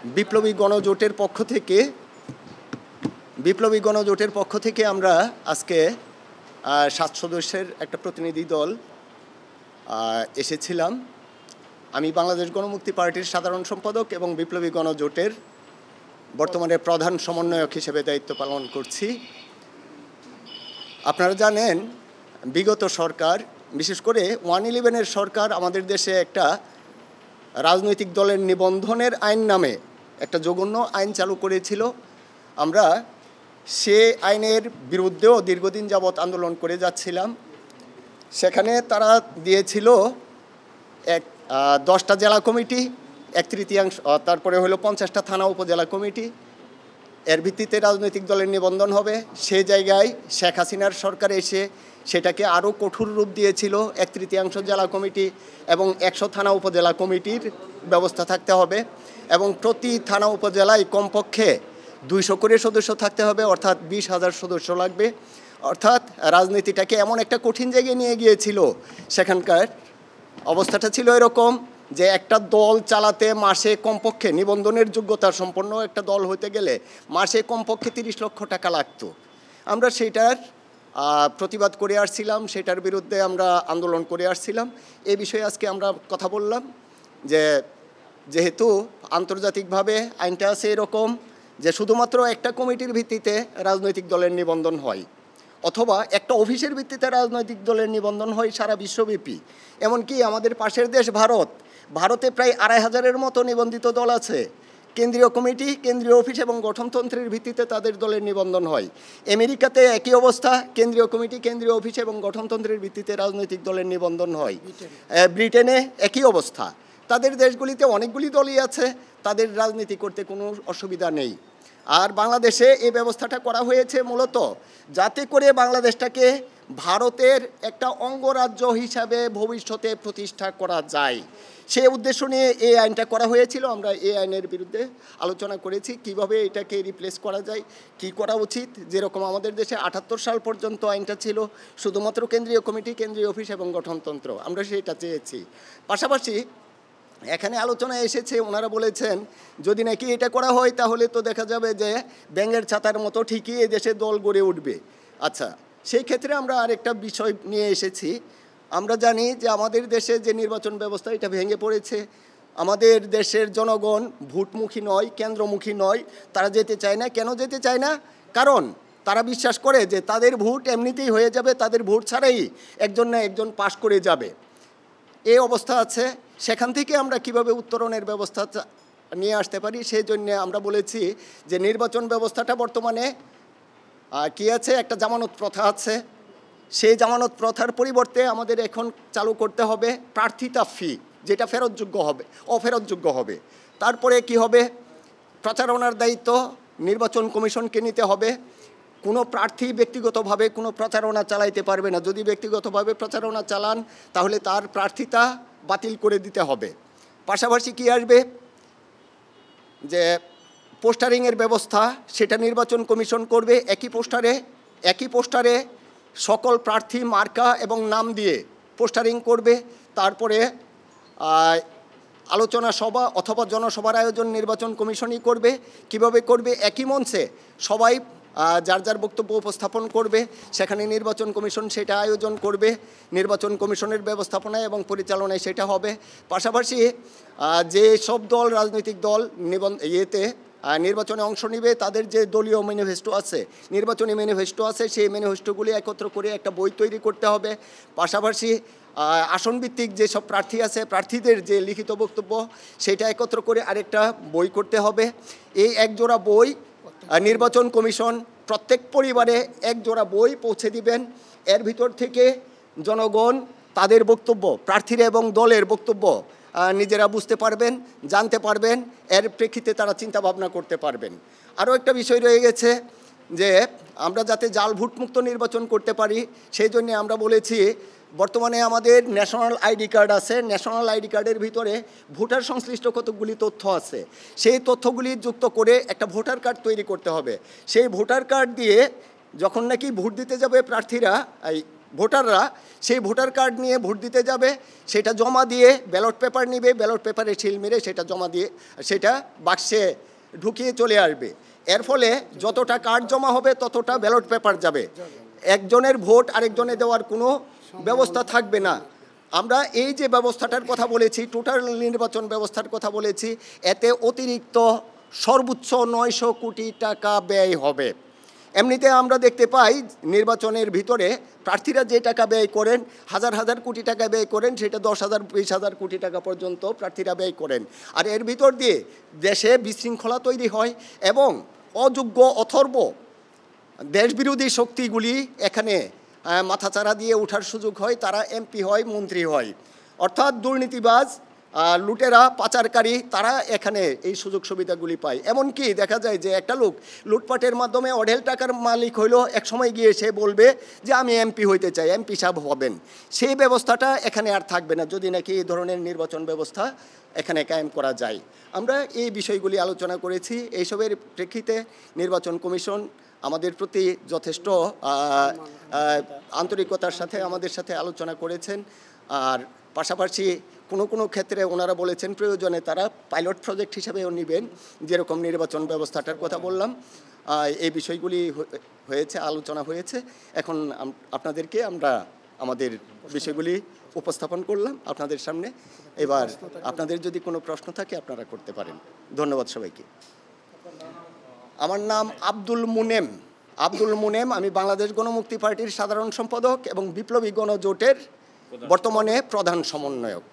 বিপ্লবী গণজোটের পক্ষ থেকে আমরা আজকে 7 সদস্যের একটা প্রতিনিধি দল এসেছিলাম। আমি বাংলাদেশ গণমুক্তি পার্টির সাধারণ সম্পাদক এবং বিপ্লবী গণজোটের বর্তমানে প্রধান সমন্বয়ক হিসেবে দায়িত্ব পালন করছি। আপনারা জানেন, বিগত সরকার, বিশেষ করে 111-এর সরকার আমাদের দেশে একটা রাজনৈতিক দলের নিবন্ধনের আইন নামে একটা জঘন্য আইন চালু করেছিল। আমরা সে আইনের বিরুদ্ধেও দীর্ঘদিন যাবৎ আন্দোলন করে যাচ্ছিলাম। সেখানে তারা দিয়েছিল 10টা জেলা কমিটি, 1/3, তারপরে হলো 50টা থানা উপজেলা কমিটি। এর ভিত্তিতে রাজনৈতিক দলের নিবন্ধন হবে। সে জায়গায় শেখ হাসিনার সরকার এসে সেটাকে আরও কঠোর রূপ দিয়েছিল। 1/3 জেলা কমিটি এবং 100 থানা উপজেলা কমিটির ব্যবস্থা থাকতে হবে এবং প্রতি থানা উপজেলায় কমপক্ষে 200 করে সদস্য থাকতে হবে, অর্থাৎ 20,000 সদস্য লাগবে। অর্থাৎ রাজনীতিটাকে এমন একটা কঠিন জায়গায় নিয়ে গিয়েছিল। সেখানকার অবস্থাটা ছিল এরকম যে একটা দল চালাতে মাসে কমপক্ষে, নিবন্ধনের যোগ্যতা সম্পন্ন একটা দল হতে গেলে মাসে কমপক্ষে 30 লক্ষ টাকা লাগতো। আমরা সেটার প্রতিবাদ করে আসছিলাম, সেটার বিরুদ্ধে আমরা আন্দোলন করে আসছিলাম। এই বিষয়ে আজকে আমরা কথা বললাম যে যেহেতু আন্তর্জাতিকভাবে আইনটা আছে এরকম যে শুধুমাত্র একটা কমিটির ভিত্তিতে রাজনৈতিক দলের নিবন্ধন হয়, অথবা একটা অফিসের ভিত্তিতে রাজনৈতিক দলের নিবন্ধন হয় সারা বিশ্বব্যাপী। এমনকি আমাদের পাশের দেশ ভারতে প্রায় 2,500-এর মতো নিবন্ধিত দল আছে। কেন্দ্রীয় কমিটি, কেন্দ্রীয় অফিস এবং গঠনতন্ত্রের ভিত্তিতে তাদের দলের নিবন্ধন হয়। আমেরিকাতে একই অবস্থা, কেন্দ্রীয় কমিটি, কেন্দ্রীয় অফিস এবং গঠনতন্ত্রের ভিত্তিতে রাজনৈতিক দলের নিবন্ধন হয়। ব্রিটেনে একই অবস্থা। তাদের দেশগুলিতে অনেকগুলি দলই আছে, তাদের রাজনীতি করতে কোনো অসুবিধা নেই। আর বাংলাদেশে এই ব্যবস্থাটা করা হয়েছে মূলত যাতে করে বাংলাদেশটাকে ভারতের একটা অঙ্গরাজ্য হিসাবে ভবিষ্যতে প্রতিষ্ঠা করা যায়। সেই উদ্দেশ্য নিয়ে এই আইনটা করা হয়েছিল। আমরা এই আইনের বিরুদ্ধে আলোচনা করেছি কিভাবে এটাকে রিপ্লেস করা যায়, কি করা উচিত। যেরকম আমাদের দেশে 78 সাল পর্যন্ত আইনটা ছিল শুধুমাত্র কেন্দ্রীয় কমিটি, কেন্দ্রীয় অফিস এবং গঠনতন্ত্র, আমরা সেটা চেয়েছি। পাশাপাশি এখানে আলোচনায় এসেছে, ওনারা বলেছেন যদি নাকি এটা করা হয় তাহলে তো দেখা যাবে যে ব্যাঙের ছাতার মতো ঠিকই এই দেশে দল গড়ে উঠবে। আচ্ছা, সেই ক্ষেত্রে আমরা আরেকটা বিষয় নিয়ে এসেছি। আমরা জানি যে আমাদের দেশে যে নির্বাচন ব্যবস্থা এটা ভেঙে পড়েছে। আমাদের দেশের জনগণ ভোটমুখী নয়, কেন্দ্রমুখী নয়, তারা যেতে চায় না। কেন যেতে চায় না? কারণ তারা বিশ্বাস করে যে তাদের ভোট এমনিতেই হয়ে যাবে, তাদের ভোট ছাড়াই একজন না একজন পাশ করে যাবে। এই অবস্থা আছে। সেখান থেকে আমরা কিভাবে উত্তরণের ব্যবস্থা নিয়ে আসতে পারি, সেই জন্যে আমরা বলেছি যে নির্বাচন ব্যবস্থাটা বর্তমানে কি আছে, একটা জামানত প্রথা আছে। সেই জামানত প্রথার পরিবর্তে আমাদের এখন চালু করতে হবে প্রার্থিতা ফি, যেটা অফেরতযোগ্য হবে। তারপরে কি হবে, প্রচারণার দায়িত্ব নির্বাচন কমিশনকে নিতে হবে। কোনো প্রার্থী ব্যক্তিগতভাবে কোনো প্রচারণা চালাইতে পারবে না। যদি ব্যক্তিগতভাবে প্রচারণা চালান তাহলে তার প্রার্থিতা বাতিল করে দিতে হবে। পাশাপাশি কি আসবে, যে পোস্টারিংয়ের ব্যবস্থা, সেটা নির্বাচন কমিশন করবে। একই পোস্টারে সকল প্রার্থী মার্কা এবং নাম দিয়ে পোস্টারিং করবে। তারপরে আলোচনা সভা অথবা জনসভার আয়োজন নির্বাচন কমিশনই করবে। কিভাবে করবে? একই মঞ্চে সবাই যার যার বক্তব্য উপস্থাপন করবে, সেখানে নির্বাচন কমিশন সেটা আয়োজন করবে। নির্বাচন কমিশনের ব্যবস্থাপনায় এবং পরিচালনায় সেটা হবে। পাশাপাশি যে সব দল, রাজনৈতিক দল নির্বাচনে অংশ নেবে, তাদের যে দলীয় ম্যানিফেস্টো আছে, নির্বাচনী ম্যানিফেস্টো আছে, সেই ম্যানিফেস্টোগুলি একত্র করে একটা বই তৈরি করতে হবে। পাশাপাশি আসনভিত্তিক যেসব প্রার্থী আছে, প্রার্থীদের যে লিখিত বক্তব্য, সেটা একত্র করে আরেকটা বই করতে হবে। এই একজোড়া বই নির্বাচন কমিশন প্রত্যেক পরিবারে একজোড়া বই পৌঁছে দিবেন। এর ভিতর থেকে জনগণ তাদের বক্তব্য, প্রার্থীরা এবং দলের বক্তব্য নিজেরা বুঝতে পারবেন, জানতে পারবেন। এর প্রেক্ষিতে তারা চিন্তা ভাবনা করতে পারবেন। আরও একটা বিষয় রয়ে গেছে যে আমরা যাতে জাল ভোটমুক্ত নির্বাচন করতে পারি, সেই জন্যে আমরা বলেছি বর্তমানে আমাদের ন্যাশনাল আইডি কার্ড আছে। ন্যাশনাল আইডি কার্ডের ভিতরে ভোটার সংশ্লিষ্ট কতগুলি তথ্য আছে, সেই তথ্যগুলি যুক্ত করে একটা ভোটার কার্ড তৈরি করতে হবে। সেই ভোটার কার্ড দিয়ে যখন নাকি ভোট দিতে যাবে প্রার্থীরা, ভোটাররা সেই ভোটার কার্ড নিয়ে ভোট দিতে যাবে, সেটা জমা দিয়ে ব্যালট পেপার নেবে, ব্যালট পেপারে সিল মেরে সেটা জমা দিয়ে সেটা বাক্সে ঢুকিয়ে চলে আসবে। এর ফলে যতটা কার্ড জমা হবে ততটা ব্যালট পেপার যাবে, একজনের ভোট আরেকজনে দেওয়ার কোনো ব্যবস্থা থাকবে না। আমরা এই যে ব্যবস্থাটার কথা বলেছি, টোটাল নির্বাচন ব্যবস্থার কথা বলেছি, এতে অতিরিক্ত সর্বোচ্চ 900 কোটি টাকা ব্যয় হবে। এমনিতে আমরা দেখতে পাই নির্বাচনের ভিতরে প্রার্থীরা যে টাকা ব্যয় করেন, হাজার হাজার কোটি টাকা ব্যয় করেন, সেটা 10,000 20,000 কোটি টাকা পর্যন্ত প্রার্থীরা ব্যয় করেন। আর এর ভিতর দিয়ে দেশে বিশৃঙ্খলা তৈরি হয় এবং অযোগ্য অথর্ব দেশবিরোধী শক্তিগুলি এখানে মাথাচাড়া দিয়ে ওঠার সুযোগ হয়, তারা এমপি হয়, মন্ত্রী হয়। অর্থাৎ দুর্নীতিবাজ, লুটেরা, পাচারকারী তারা এখানে এই সুযোগ সুবিধাগুলি পায়। এমনকি দেখা যায় যে একটা লোক লুটপাটের মাধ্যমে অঢেল টাকার মালিক হইলেও একসময় গিয়ে সে বলবে যে আমি এমপি হইতে চাই, এমপি সাহেব হবেন। সেই ব্যবস্থাটা এখানে আর থাকবে না যদি নাকি এই ধরনের নির্বাচন ব্যবস্থা এখানে কায়েম করা যায়। আমরা এই বিষয়গুলি আলোচনা করেছি। এইসবের প্রেক্ষিতে নির্বাচন কমিশন আমাদের প্রতি যথেষ্ট আন্তরিকতার সাথে আমাদের সাথে আলোচনা করেছেন। আর পাশাপাশি কোনো কোনো ক্ষেত্রে ওনারা বলেছেন প্রয়োজনে তারা পাইলট প্রজেক্ট হিসেবেও নেবেন, যেরকম নির্বাচন ব্যবস্থাটার কথা বললাম। এই বিষয়গুলি হয়েছে, আলোচনা হয়েছে। এখন আপনাদেরকে আমরা আমাদের বিষয়গুলি উপস্থাপন করলাম আপনাদের সামনে। এবার আপনাদের যদি কোনো প্রশ্ন থাকে আপনারা করতে পারেন। ধন্যবাদ সবাইকে। আমার নাম আব্দুল মুনেম। আমি বাংলাদেশ গণমুক্তি পার্টির সাধারণ সম্পাদক এবং বিপ্লবী গণজোটের বর্তমানে প্রধান সমন্বয়ক।